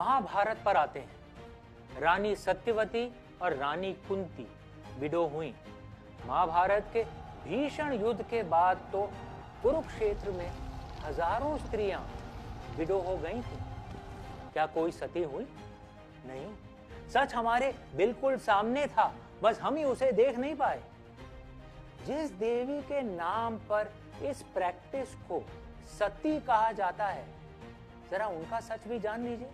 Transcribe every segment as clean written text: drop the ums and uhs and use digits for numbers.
महाभारत पर आते हैं। रानी सत्यवती और रानी कुंती विडो हुई। महाभारत के भीषण युद्ध के बाद तो कुरुक्षेत्र में हजारों स्त्रियां विडो हो गई थी। क्या कोई सती हुई? नहीं। सच हमारे बिल्कुल सामने था, बस हम ही उसे देख नहीं पाए। जिस देवी के नाम पर इस प्रैक्टिस को सती कहा जाता है, जरा उनका सच भी जान लीजिए।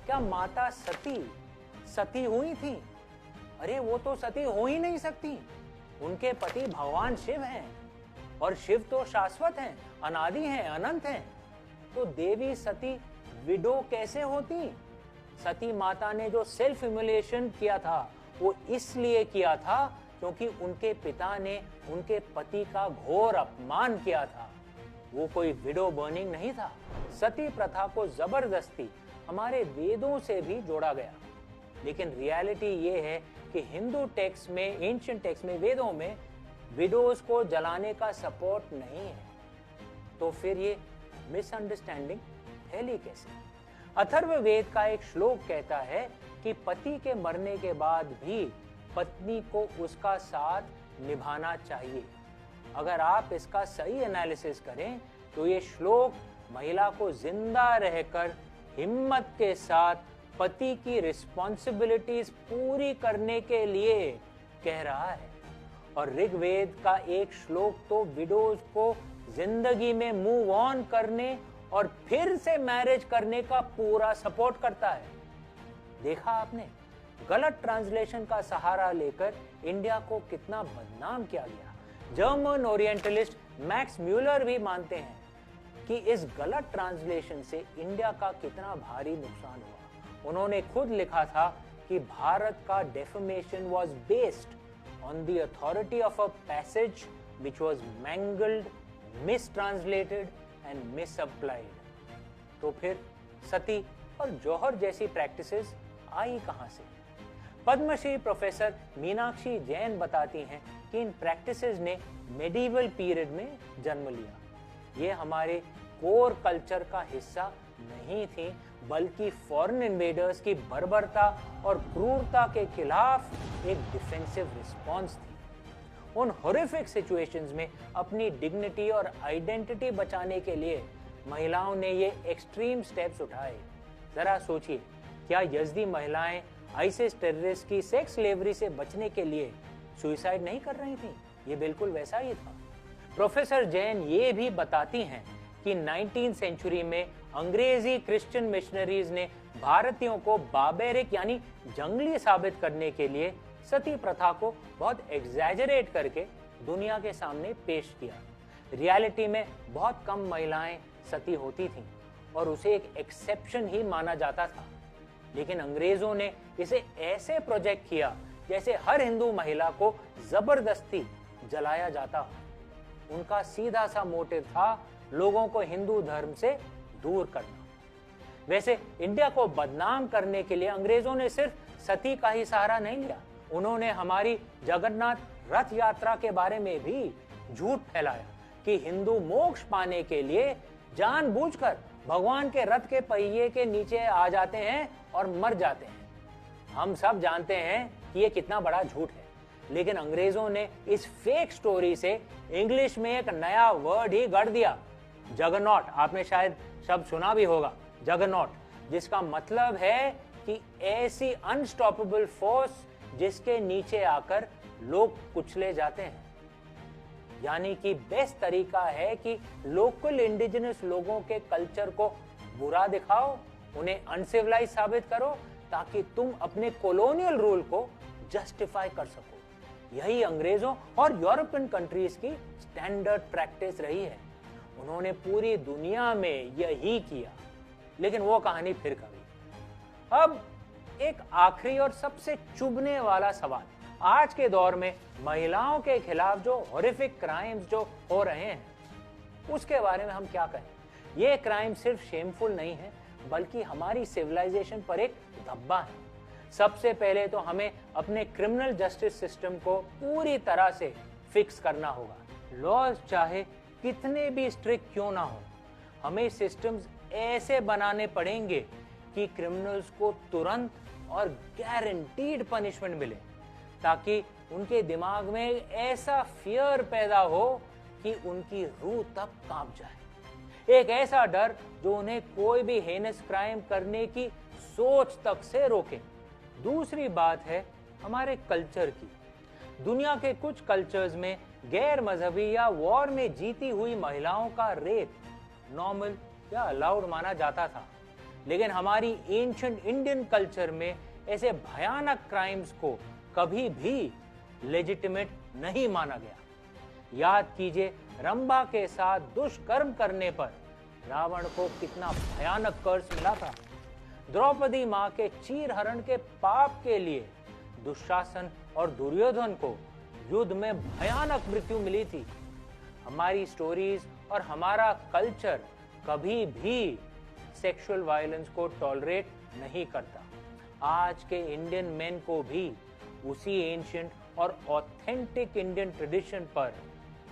क्या माता सती हुई थी? अरे वो तो सती हो ही नहीं सकती। उनके पति भगवान शिव हैं और शिव तो शाश्वत हैं, अनादि हैं, अनंत हैं। तो देवी सती विडो कैसे होती? सती माता ने जो सेल्फ इम्युलेशन किया था वो इसलिए किया था क्योंकि उनके पिता ने उनके पति का घोर अपमान किया था। वो कोई विडो बर्निंग नहीं था। सती प्रथा को जबरदस्ती हमारे वेदों से भी जोड़ा गया। लेकिन रियलिटी ये है कि हिंदू टेक्स्ट में, एंशिएंट टेक्स्ट में, वेदों में विडोज को जलाने का सपोर्ट नहीं है। तो फिर ये मिसअंडरस्टैंडिंग फैली कैसे? अथर्ववेद का एक श्लोक कहता है कि पति के मरने के बाद भी पत्नी को उसका साथ निभाना चाहिए। अगर आप इसका सही एनालिसिस करें तो ये श्लोक महिला को जिंदा रहकर हिम्मत के साथ पति की रिस्पॉन्सिबिलिटीज पूरी करने के लिए कह रहा है। और ऋग्वेद का एक श्लोक तो विडोज को जिंदगी में मूव ऑन करने और फिर से मैरिज करने का पूरा सपोर्ट करता है। देखा आपने, गलत ट्रांसलेशन का सहारा लेकर इंडिया को कितना बदनाम किया गया। जर्मन ओरिएंटलिस्ट मैक्स म्यूलर भी मानते हैं कि इस गलत ट्रांसलेशन से इंडिया का कितना भारी नुकसान हुआ। उन्होंने खुद लिखा था कि भारत का defamation was based on the authority of a passage which was mangled, mistranslated and misapplied. तो फिर सती और जौहर जैसी प्रैक्टिसेस आई कहां से? पद्मश्री प्रोफेसर मीनाक्षी जैन बताती हैं कि इन प्रैक्टिसेस ने मेडिवल पीरियड में जन्म लिया। ये हमारे कोर कल्चर का हिस्सा नहीं थी, बल्कि फॉरेन इन्वेडर्स की बर्बरता और क्रूरता के खिलाफ एक डिफेंसिव रिस्पॉन्स थी। उन हॉरिफिक सिचुएशंस में अपनी डिग्निटी और आइडेंटिटी बचाने के लिए महिलाओं ने ये एक्सट्रीम स्टेप्स उठाए। जरा सोचिए, क्या यज़दी महिलाएं आईसिस टेररिस्ट की सेक्स स्लेवरी से बचने के लिए सुसाइड नहीं कर रही थी? ये बिल्कुल वैसा ही था। प्रोफेसर जैन ये भी बताती हैं कि 19वीं सेंचुरी में अंग्रेजी क्रिश्चियन मिशनरीज ने भारतीयों को बार्बेरिक यानी जंगली साबित करने के लिए सती प्रथा को बहुत एग्जैजरेट करके दुनिया के सामने पेश किया। रियलिटी में बहुत कम महिलाएं सती होती थीं और उसे एक एक्सेप्शन ही माना जाता था। लेकिन अंग्रेजों ने इसे ऐसे प्रोजेक्ट किया जैसे हर हिंदू महिला को जबरदस्ती जलाया जाता हो। उनका सीधा सा मोटिव था लोगों को हिंदू धर्म से दूर करना। वैसे इंडिया को बदनाम करने के लिए अंग्रेजों ने सिर्फ सती का ही सहारा नहीं लिया, उन्होंने हमारी जगन्नाथ रथ यात्रा के बारे में भी झूठ फैलाया कि हिंदू मोक्ष पाने के लिए जानबूझकर भगवान के रथ के पहिए के नीचे आ जाते हैं और मर जाते हैं। हम सब जानते हैं कि ये कितना बड़ा झूठ है, लेकिन अंग्रेजों ने इस फेक स्टोरी से इंग्लिश में एक नया वर्ड ही गढ़ दिया, जगरनॉट। आपने शायद शब्द सुना भी होगा, जगरनॉट, जिसका मतलब है कि ऐसी अनस्टॉपेबल फोर्स जिसके नीचे आकर लोग कुचले जाते हैं। यानी कि बेस्ट तरीका है कि लोकल इंडिजिनस लोगों के कल्चर को बुरा दिखाओ, उन्हें अनसिविलाइज साबित करो, ताकि तुम अपने कॉलोनियल रूल को जस्टिफाई कर सको। यही अंग्रेजों और यूरोपियन कंट्रीज की स्टैंडर्ड प्रैक्टिस रही है। उन्होंने पूरी दुनिया में यही किया। लेकिन वो कहानी फिर कभी। अब एक आखिरी और सबसे चुभने वाला सवाल, आज के दौर में महिलाओं के खिलाफ जो हॉरिफिक क्राइम्स जो हो रहे हैं उसके बारे में हम क्या कहें? ये क्राइम सिर्फ शेमफुल नहीं है, बल्कि हमारी सिविलाइजेशन पर एक धब्बा है। सबसे पहले तो हमें अपने क्रिमिनल जस्टिस सिस्टम को पूरी तरह से फिक्स करना होगा। लॉज चाहे कितने भी स्ट्रिक्ट क्यों ना हो, हमें सिस्टम्स ऐसे बनाने पड़ेंगे कि क्रिमिनल्स को तुरंत और गारंटीड पनिशमेंट मिले, ताकि उनके दिमाग में ऐसा फियर पैदा हो कि उनकी रूह तक कांप जाए। एक ऐसा डर जो उन्हें कोई भी हेनस क्राइम करने की सोच तक से रोके। दूसरी बात है हमारे कल्चर की। दुनिया के कुछ कल्चर्स में गैर मजहबी या वॉर में जीती हुई महिलाओं का रेप नॉर्मल या अलाउड माना जाता था, लेकिन हमारी एंशिएंट इंडियन कल्चर में ऐसे भयानक क्राइम्स को कभी भी लेजिटिमेट नहीं माना गया। याद कीजिए रंभा के साथ दुष्कर्म करने पर रावण को कितना भयानक कर्ज मिला था। द्रौपदी मां के चीरहरण के पाप के लिए दुशासन और दुर्योधन को युद्ध में भयानक मृत्यु मिली थी। हमारी स्टोरीज और हमारा कल्चर कभी भी सेक्सुअल वायलेंस को टॉलरेट नहीं करता। आज के इंडियन मेन को भी उसी एंशिएंट और ऑथेंटिक इंडियन ट्रेडिशन पर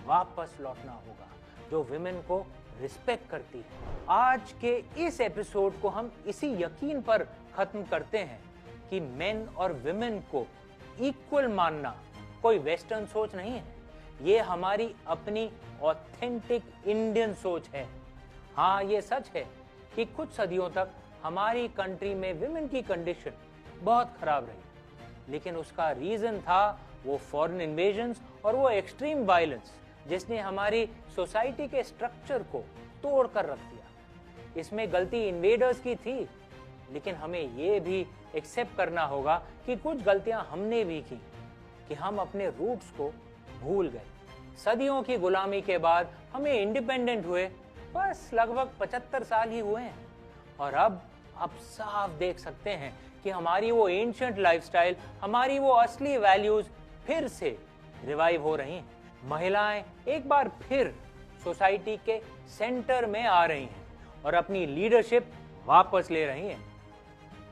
वापस लौटना होगा जो विमेन को रिस्पेक्ट करती है। आज के इस एपिसोड को हम इसी यकीन पर खत्म करते हैं कि मेन और विमेन को इक्वल मानना कोई वेस्टर्न सोच नहीं है, ये हमारी अपनी ऑथेंटिक इंडियन सोच है। हाँ, ये सच है कि कुछ सदियों तक हमारी कंट्री में विमेन की कंडीशन बहुत खराब रही, लेकिन उसका रीजन था वो फॉरेन इन्वेजन्स और वो एक्सट्रीम वायलेंस जिसने हमारी सोसाइटी के स्ट्रक्चर को तोड़ कर रख दिया। इसमें गलती इन्वेडर्स की थी, लेकिन हमें ये भी एक्सेप्ट करना होगा कि कुछ गलतियां हमने भी की, कि हम अपने रूट्स को भूल गए। सदियों की गुलामी के बाद हमें इंडिपेंडेंट हुए बस लगभग 75 साल ही हुए हैं, और अब आप साफ देख सकते हैं कि हमारी वो एंशिएंट लाइफस्टाइल, हमारी वो असली वैल्यूज फिर से रिवाइव हो रही हैं। महिलाएं एक बार फिर सोसाइटी के सेंटर में आ रही हैं और अपनी लीडरशिप वापस ले रही हैं।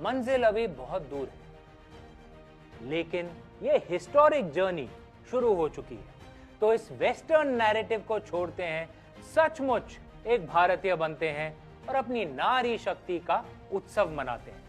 मंजिल अभी बहुत दूर है, लेकिन ये हिस्टोरिक जर्नी शुरू हो चुकी है। तो इस वेस्टर्न नैरेटिव को छोड़ते हैं, सचमुच एक भारतीय बनते हैं और अपनी नारी शक्ति का उत्सव मनाते हैं।